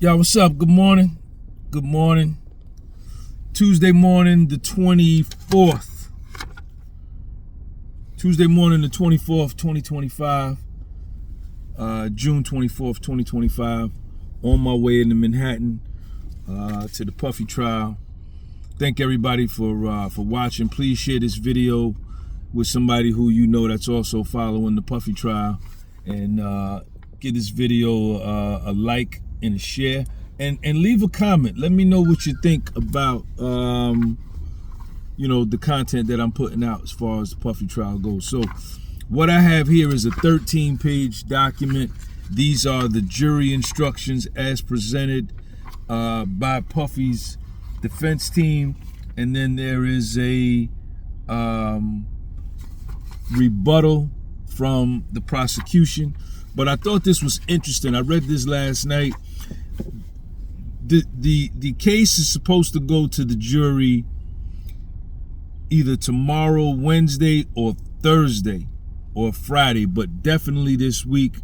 Yo, what's up? Good morning. Good morning. Tuesday morning, the 24th. Tuesday morning, the 24th, 2025. June 24th, 2025. On my way into Manhattan to the Puffy trial. Thank everybody for watching. Please share this video with somebody who you know that's also following the Puffy trial, and give this video a like and a share, and leave a comment. Let me know what you think about the content that I'm putting out as far as the Puffy trial goes. So what I have here is a 13-page document. These are the jury instructions as presented by Puffy's defense team, and then there is a rebuttal from the prosecution. But I thought this was interesting. I read this last night. The case is supposed to go to the jury either tomorrow, Wednesday, or Thursday, or Friday, but definitely this week.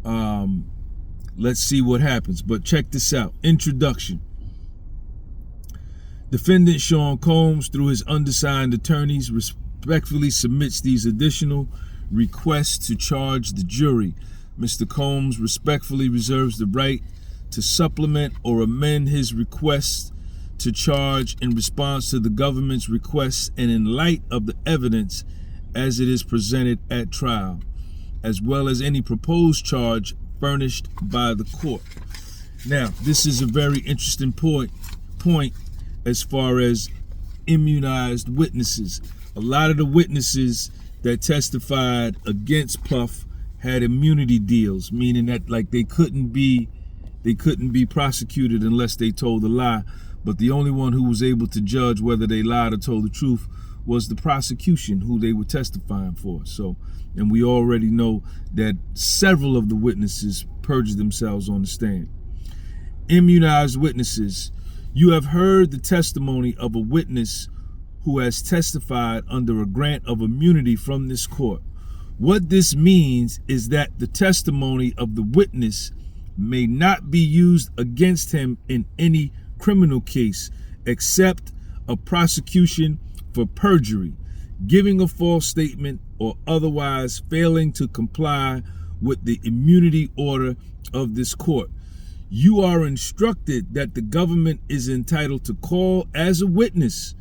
Let's see what happens. But check this out. Introduction. Defendant Sean Combs, through his undersigned attorneys, respectfully submits these additional requests to charge the jury. Mr. Combs respectfully reserves the right to supplement or amend his request to charge in response to the government's requests and in light of the evidence as it is presented at trial, as well as any proposed charge furnished by the court. Now, this is a very interesting point as far as immunized witnesses. A lot of the witnesses that testified against Puff had immunity deals, meaning that they couldn't be prosecuted unless they told a lie. But the only one who was able to judge whether they lied or told the truth was the prosecution, who they were testifying for. So, and we already know that several of the witnesses perjured themselves on the stand. Immunized witnesses. You have heard the testimony of a witness who has testified under a grant of immunity from this court. What this means is that the testimony of the witness may not be used against him in any criminal case except a prosecution for perjury, giving a false statement, or otherwise failing to comply with the immunity order of this court. You are instructed that the government is entitled to call as a witness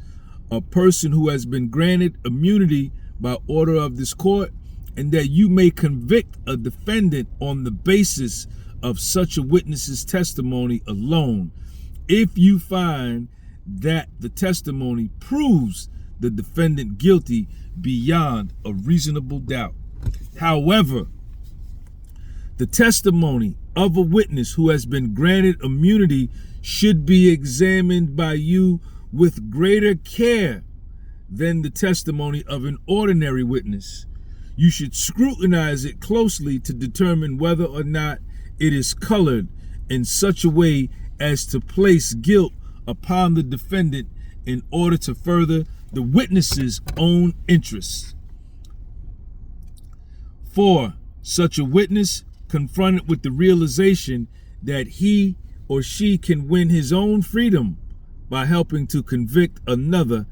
a person who has been granted immunity by order of this court, and that you may convict a defendant on the basis of such a witness's testimony alone, if you find that the testimony proves the defendant guilty beyond a reasonable doubt. However, the testimony of a witness who has been granted immunity should be examined by you with greater care than the testimony of an ordinary witness. You should scrutinize it closely to determine whether or not it is colored in such a way as to place guilt upon the defendant in order to further the witness's own interests. 4. Such a witness, confronted with the realization that he or she can win his own freedom by helping to convict another,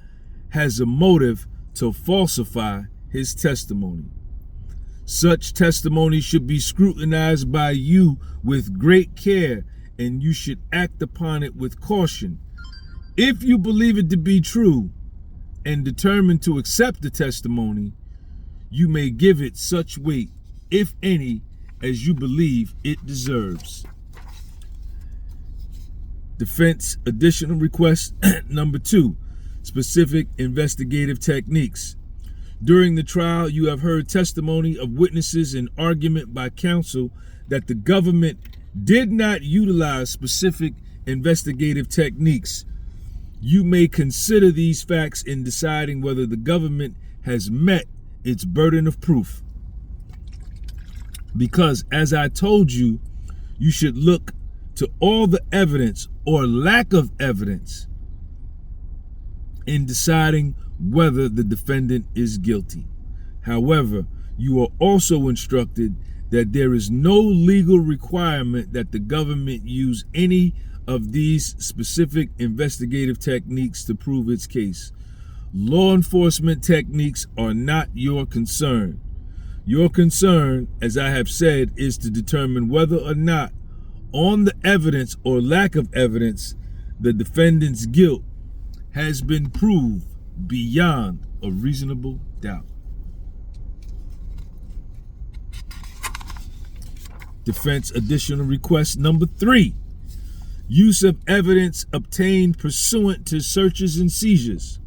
has a motive to falsify his testimony. Such testimony should be scrutinized by you with great care, and you should act upon it with caution. If you believe it to be true and determined to accept the testimony, you may give it such weight, if any, as you believe it deserves. Defense additional request number 2, specific investigative techniques. During the trial, you have heard testimony of witnesses and argument by counsel that the government did not utilize specific investigative techniques. You may consider these facts in deciding whether the government has met its burden of proof. Because, as I told you, you should look to all the evidence or lack of evidence in deciding whether the defendant is guilty. However, you are also instructed that there is no legal requirement that the government use any of these specific investigative techniques to prove its case. Law enforcement techniques are not your concern. Your concern, as I have said, is to determine whether or not, on the evidence or lack of evidence, the defendant's guilt has been proved beyond a reasonable doubt. Defense additional request number 3. Use of evidence obtained pursuant to searches and seizures.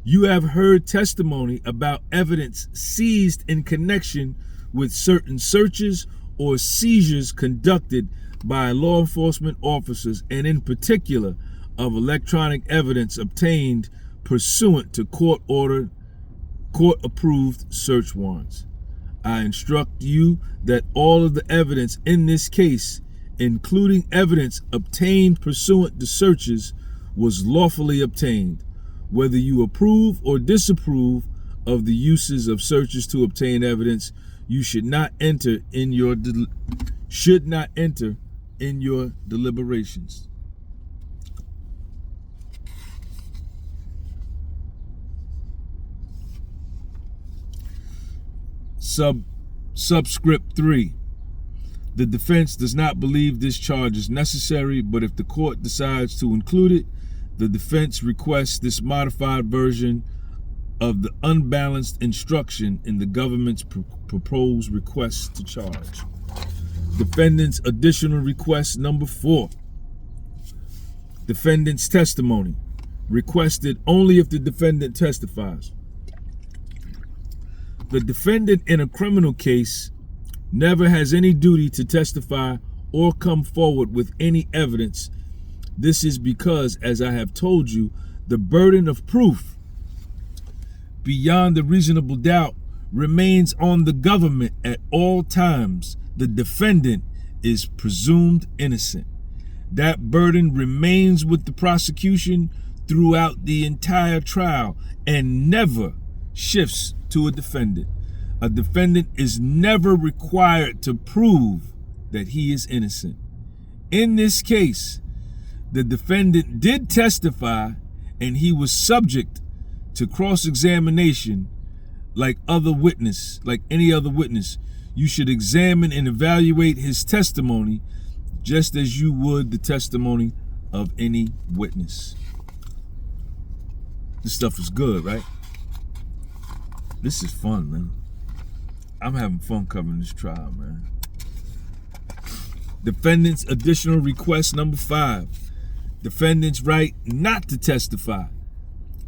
You have heard testimony about evidence seized in connection with certain searches or seizures conducted by law enforcement officers, and in particular of electronic evidence obtained pursuant to court-approved search warrants. I instruct you that all of the evidence in this case, including evidence obtained pursuant to searches, was lawfully obtained. Whether you approve or disapprove of the uses of searches to obtain evidence, you should not enter in your deliberations. Subscript 3. The defense does not believe this charge is necessary, but if the court decides to include it, the defense requests this modified version of the unbalanced instruction in the government's proposed request to charge. Defendant's additional request number 4. Defendant's testimony. Requested only if the defendant testifies. The defendant in a criminal case never has any duty to testify or come forward with any evidence. This is because, as I have told you, the burden of proof beyond a reasonable doubt remains on the government at all times. The defendant is presumed innocent. That burden remains with the prosecution throughout the entire trial and never shifts to a defendant. A defendant is never required to prove that he is innocent. In this case, the defendant did testify, and he was subject to cross-examination like any other witness. You should examine and evaluate his testimony just as you would the testimony of any witness. This stuff is good, right? This is fun, man. I'm having fun covering this trial, man. Defendant's additional request number 5. Defendant's right not to testify.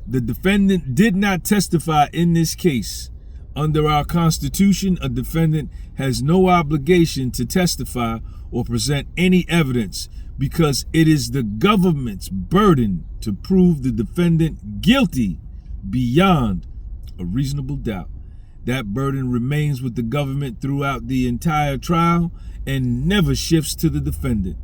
The defendant did not testify in this case. Under our Constitution, a defendant has no obligation to testify or present any evidence because it is the government's burden to prove the defendant guilty beyond a reasonable doubt. That burden remains with the government throughout the entire trial and never shifts to the defendant.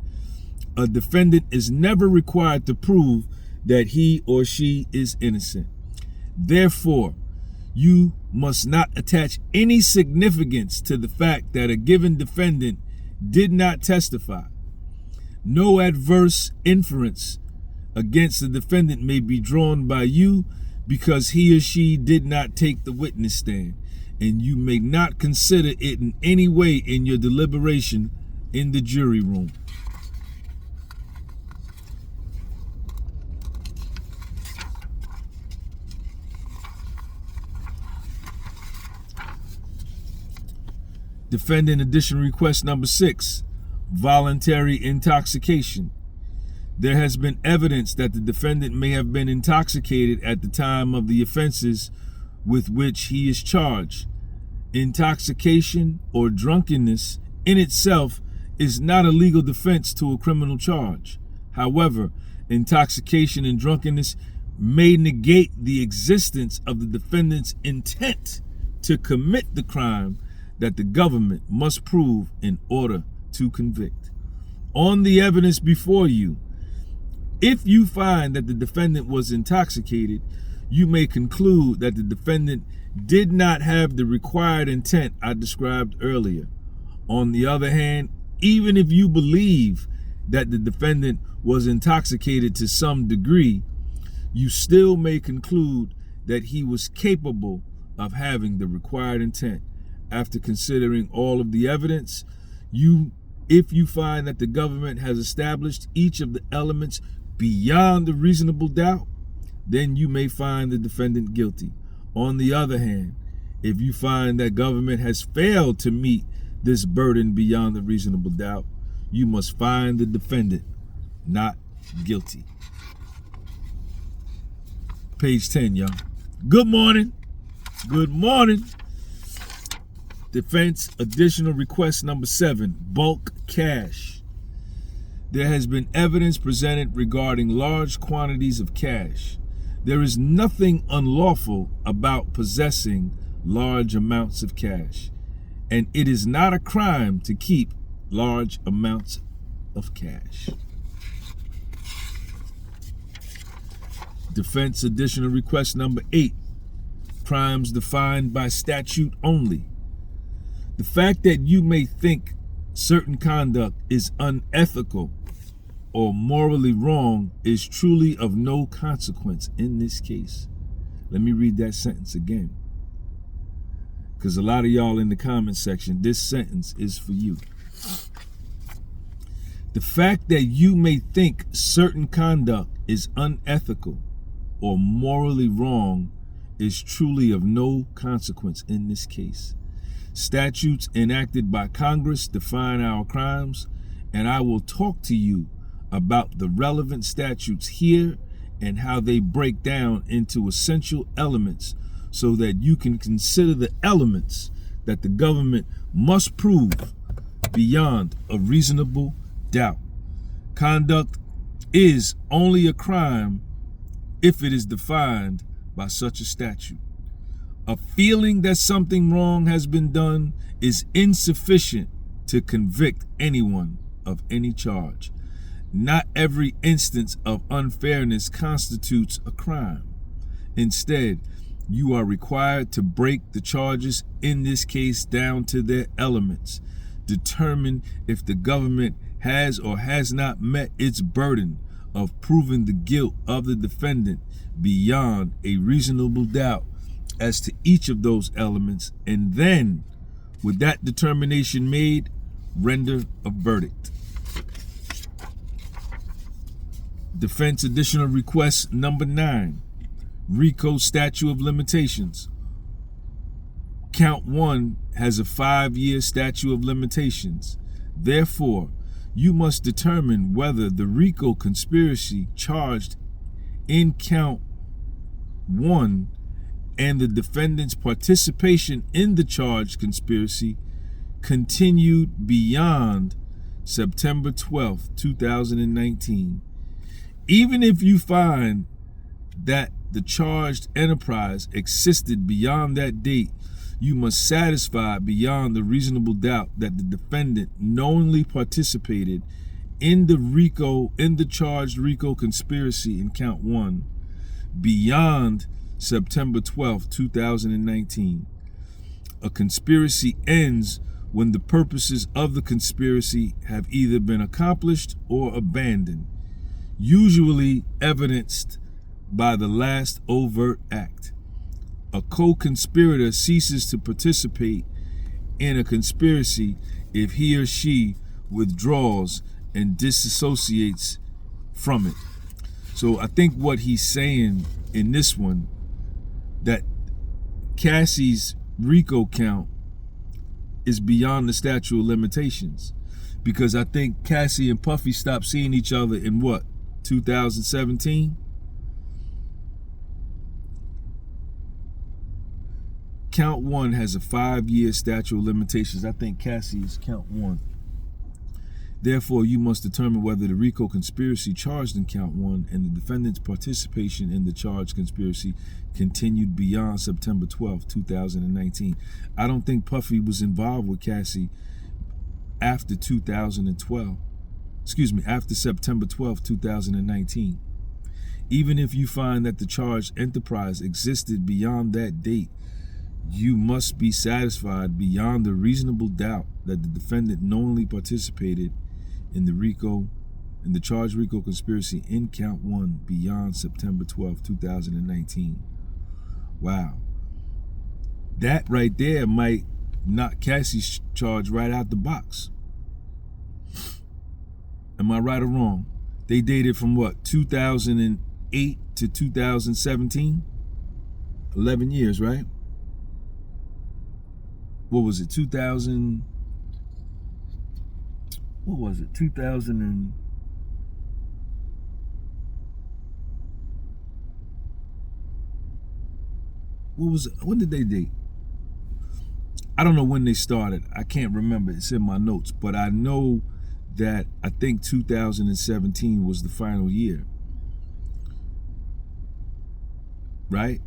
A defendant is never required to prove that he or she is innocent. Therefore, you must not attach any significance to the fact that a given defendant did not testify. No adverse inference against the defendant may be drawn by you because he or she did not take the witness stand, and you may not consider it in any way in your deliberation in the jury room. Defendant additional request number 6, voluntary intoxication. There has been evidence that the defendant may have been intoxicated at the time of the offenses with which he is charged. Intoxication or drunkenness in itself is not a legal defense to a criminal charge. However, intoxication and drunkenness may negate the existence of the defendant's intent to commit the crime that the government must prove in order to convict. On the evidence before you, if you find that the defendant was intoxicated, you may conclude that the defendant did not have the required intent I described earlier. On the other hand, even if you believe that the defendant was intoxicated to some degree, you still may conclude that he was capable of having the required intent. After considering all of the evidence, if you find that the government has established each of the elements beyond a reasonable doubt, then you may find the defendant guilty. On the other hand, if you find that government has failed to meet this burden beyond a reasonable doubt, you must find the defendant not guilty. Page 10, y'all. Good morning. Good morning. Defense additional request number 7, bulk cash. There has been evidence presented regarding large quantities of cash. There is nothing unlawful about possessing large amounts of cash, and it is not a crime to keep large amounts of cash. Defense additional request number 8, crimes defined by statute only. The fact that you may think certain conduct is unethical or morally wrong is truly of no consequence in this case. Let me read that sentence again, because a lot of y'all in the comment section, this sentence is for you. The fact that you may think certain conduct is unethical or morally wrong is truly of no consequence in this case. Statutes enacted by Congress define our crimes, and I will talk to you about the relevant statutes here and how they break down into essential elements so that you can consider the elements that the government must prove beyond a reasonable doubt. Conduct is only a crime if it is defined by such a statute. A feeling that something wrong has been done is insufficient to convict anyone of any charge. Not every instance of unfairness constitutes a crime. Instead, you are required to break the charges in this case down to their elements, determine if the government has or has not met its burden of proving the guilt of the defendant beyond a reasonable doubt as to each of those elements, and then, with that determination made, render a verdict. Defense additional request number 9, Rico statute of limitations. Count 1 has a 5-year statute of limitations. Therefore, you must determine whether the Rico conspiracy charged in count 1 and the defendant's participation in the charged conspiracy continued beyond September 12, 2019. Even if you find that the charged enterprise existed beyond that date, you must satisfy beyond the reasonable doubt that the defendant knowingly participated in the charged Rico conspiracy in count 1 beyond September 12, 2019. A conspiracy ends when the purposes of the conspiracy have either been accomplished or abandoned, usually evidenced by the last overt act. A co-conspirator ceases to participate in a conspiracy if he or she withdraws and disassociates from it. So I think what he's saying in this one, that Cassie's Rico count is beyond the statute of limitations, because I think Cassie and Puffy stopped seeing each other in what, 2017? Count 1 has a 5-year statute of limitations. I think Cassie is count 1. Therefore, you must determine whether the Rico conspiracy charged in count 1 and the defendant's participation in the charged conspiracy continued beyond September 12, 2019. I don't think Puffy was involved with Cassie after 2012. After September 12, 2019. Even if you find that the charged enterprise existed beyond that date, you must be satisfied beyond a reasonable doubt that the defendant knowingly participated in the charged Rico conspiracy in count 1 beyond September 12, 2019. Wow. That right there might knock Cassie's charge right out the box. Am I right or wrong? They dated from what, 2008 to 2017? 11 years, right? What was it, 2000? What was it, 2000 and... What was it? When did they date? I don't know when they started. I can't remember. It's in my notes. But I know that I think 2017 was the final year. Right?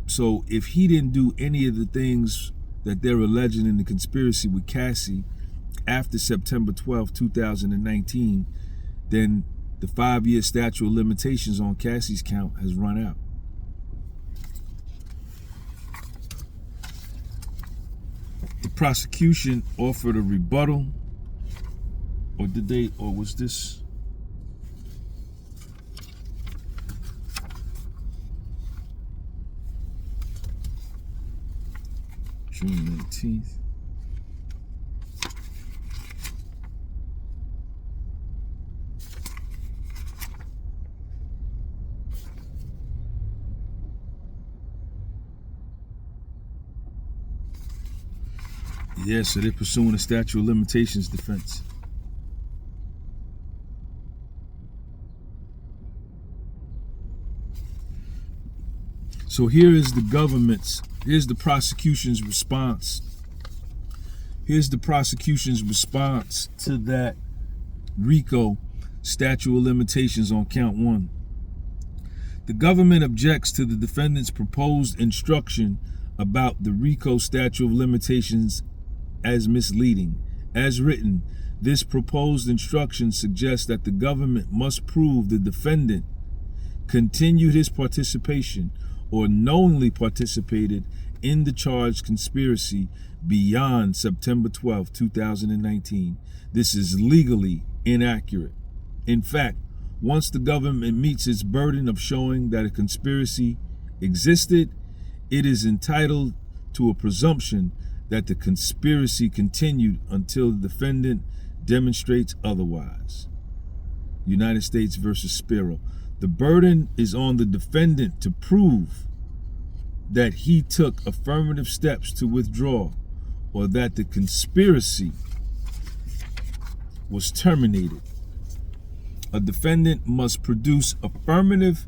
So if he didn't do any of the things that they're alleging in the conspiracy with Cassie after September 12, 2019, then the 5-year statute of limitations on Cassie's count has run out. The prosecution offered a rebuttal, or was this? June 19th. Yeah, so they're pursuing a statute of limitations defense. So here's the prosecution's response. Here's the prosecution's response to that Rico statute of limitations on count 1. The government objects to the defendant's proposed instruction about the Rico statute of limitations as misleading. As written, this proposed instruction suggests that the government must prove the defendant continued his participation or knowingly participated in the charged conspiracy beyond September 12, 2019. This is legally inaccurate. In fact, once the government meets its burden of showing that a conspiracy existed, it is entitled to a presumption that the conspiracy continued until the defendant demonstrates otherwise. United States versus Spiro. The burden is on the defendant to prove that he took affirmative steps to withdraw or that the conspiracy was terminated. A defendant must produce affirmative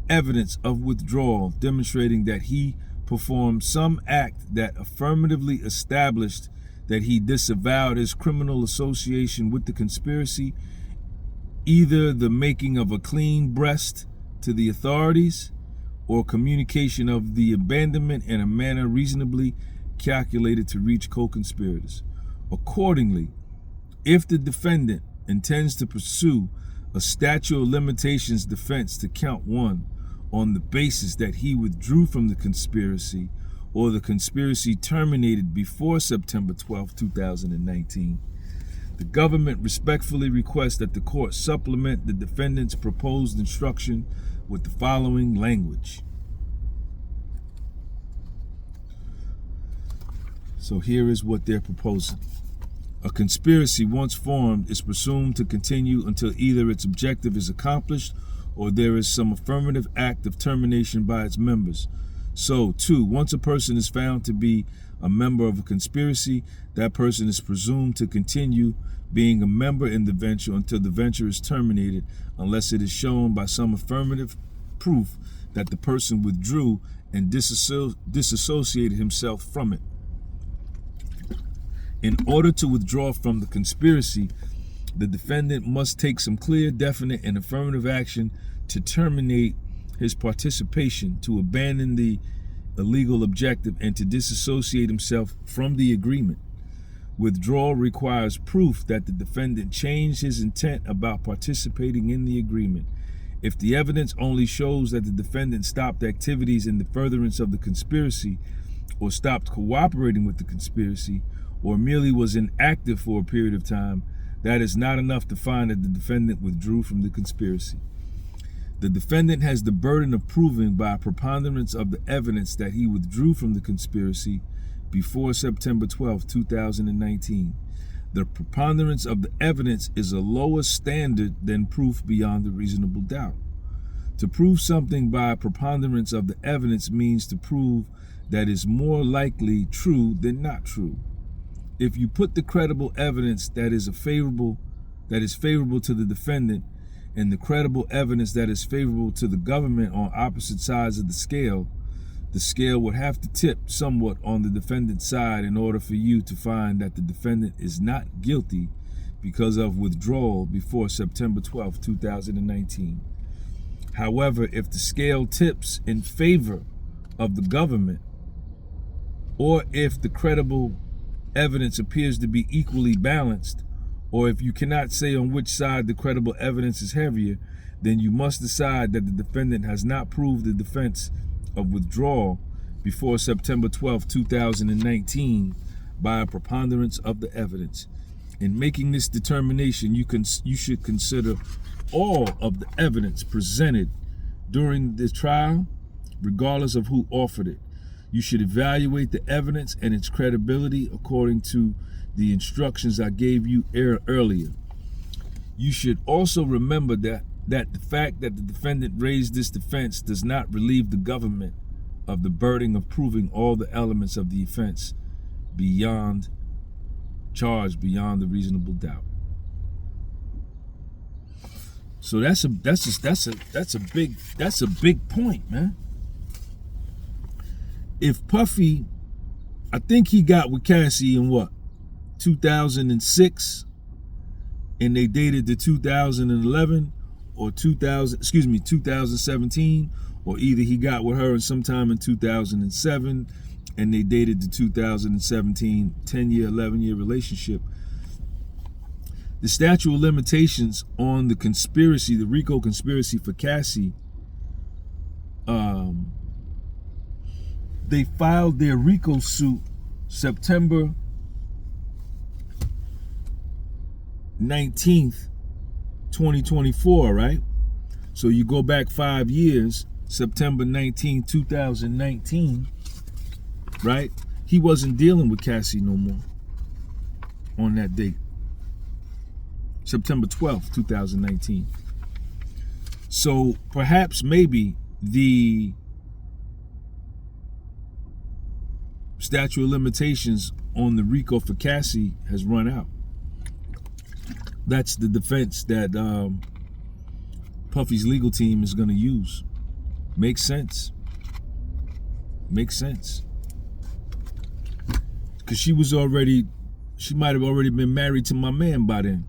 evidence of withdrawal demonstrating that he performed some act that affirmatively established that he disavowed his criminal association with the conspiracy, either the making of a clean breast to the authorities or communication of the abandonment in a manner reasonably calculated to reach co-conspirators. Accordingly, if the defendant intends to pursue a statute of limitations defense to count 1 on the basis that he withdrew from the conspiracy or the conspiracy terminated before September 12, 2019, the government respectfully requests that the court supplement the defendant's proposed instruction with the following language. So here is what they're proposing. A conspiracy once formed is presumed to continue until either its objective is accomplished or there is some affirmative act of termination by its members. So, 2, once a person is found to be a member of a conspiracy, that person is presumed to continue being a member in the venture until the venture is terminated, unless it is shown by some affirmative proof that the person withdrew and disassociated himself from it. In order to withdraw from the conspiracy, the defendant must take some clear, definite, and affirmative action to terminate his participation, to abandon the illegal objective, and to disassociate himself from the agreement. Withdrawal requires proof that the defendant changed his intent about participating in the agreement. If the evidence only shows that the defendant stopped activities in the furtherance of the conspiracy, or stopped cooperating with the conspiracy, or merely was inactive for a period of time, that is not enough to find that the defendant withdrew from the conspiracy. The defendant has the burden of proving by a preponderance of the evidence that he withdrew from the conspiracy before September 12, 2019. The preponderance of the evidence is a lower standard than proof beyond a reasonable doubt. To prove something by a preponderance of the evidence means to prove that is more likely true than not true. If you put the credible evidence that is favorable to the defendant and the credible evidence that is favorable to the government on opposite sides of the scale would have to tip somewhat on the defendant's side in order for you to find that the defendant is not guilty because of withdrawal before September 12, 2019. However, if the scale tips in favor of the government, or if the credible evidence appears to be equally balanced, or if you cannot say on which side the credible evidence is heavier, then you must decide that the defendant has not proved the defense of withdrawal before September 12, 2019 by a preponderance of the evidence. In making this determination, you should consider all of the evidence presented during the trial, regardless of who offered it. You should evaluate the evidence and its credibility according to the instructions I gave you earlier. You should also remember that the fact that the defendant raised this defense does not relieve the government of the burden of proving all the elements of the offense beyond the reasonable doubt. So that's a big point, man. If Puffy, I think he got with Cassie in what, 2006, and they dated to 2011 or 2017, or either he got with her sometime in 2007 and they dated to 2017, 10-year, 11-year relationship. The statute of limitations on the conspiracy, the Rico conspiracy for Cassie, they filed their Rico suit September 19th, 2024, right? So you go back 5 years, September 19, 2019, right? He wasn't dealing with Cassie no more on that date. September 12th, 2019. So perhaps maybe the statute of limitations on the Rico for Cassie has run out. That's the defense that Puffy's legal team is going to use. Makes sense. Makes sense. Because she might have already been married to my man by then.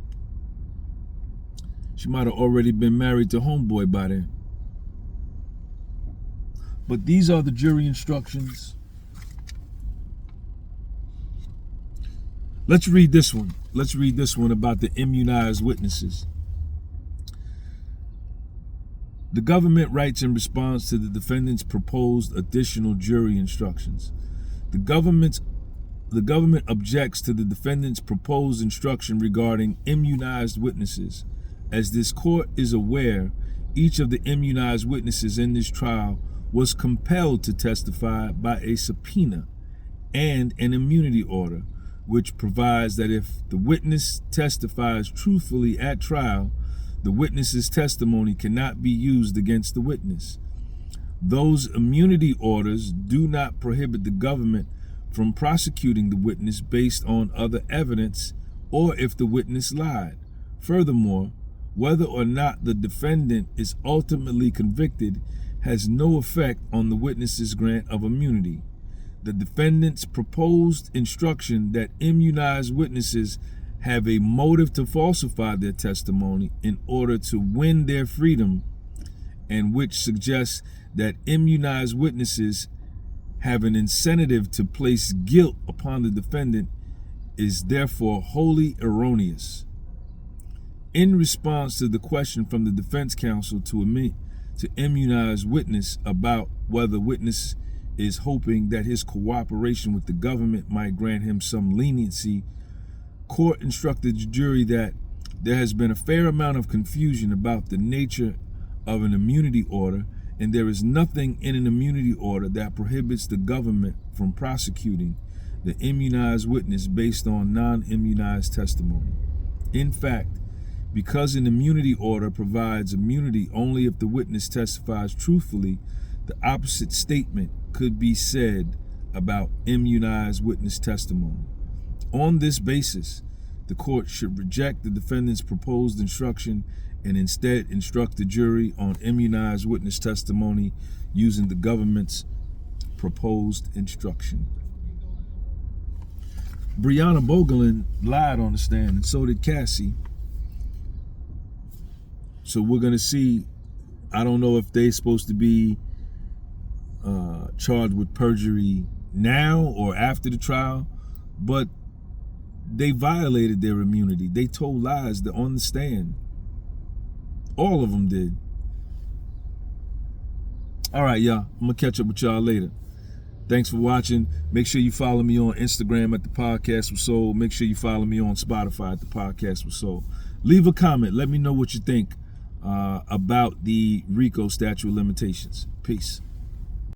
She might have already been married to homeboy by then. But these are the jury instructions. Let's read this one. Let's read this one about the immunized witnesses. The government writes in response to the defendant's proposed additional jury instructions. The government objects to the defendant's proposed instruction regarding immunized witnesses. As this court is aware, each of the immunized witnesses in this trial was compelled to testify by a subpoena and an immunity order, which provides that if the witness testifies truthfully at trial, the witness's testimony cannot be used against the witness. Those immunity orders do not prohibit the government from prosecuting the witness based on other evidence or if the witness lied. Furthermore, whether or not the defendant is ultimately convicted has no effect on the witness's grant of immunity. The defendant's proposed instruction that immunized witnesses have a motive to falsify their testimony in order to win their freedom, and which suggests that immunized witnesses have an incentive to place guilt upon the defendant, is therefore wholly erroneous. In response to the question from the defense counsel to immunize witness about whether witness is hoping that his cooperation with the government might grant him some leniency. Court instructed the jury that there has been a fair amount of confusion about the nature of an immunity order, and there is nothing in an immunity order that prohibits the government from prosecuting the immunized witness based on non-immunized testimony. In fact, because an immunity order provides immunity only if the witness testifies truthfully, the opposite statement could be said about immunized witness testimony. On this basis, the court should reject the defendant's proposed instruction and instead instruct the jury on immunized witness testimony using the government's proposed instruction. Breonna Bogelin lied on the stand, and so did Cassie. So we're going to see, I don't know if they're supposed to be charged with perjury now or after the trial, but they violated their immunity. They told lies on the stand. All of them did. All right, y'all. I'm going to catch up with y'all later. Thanks for watching. Make sure you follow me on Instagram at The Podcast with Soul. Make sure you follow me on Spotify at The Podcast with Soul. Leave a comment. Let me know what you think about the Rico statute of limitations. Peace.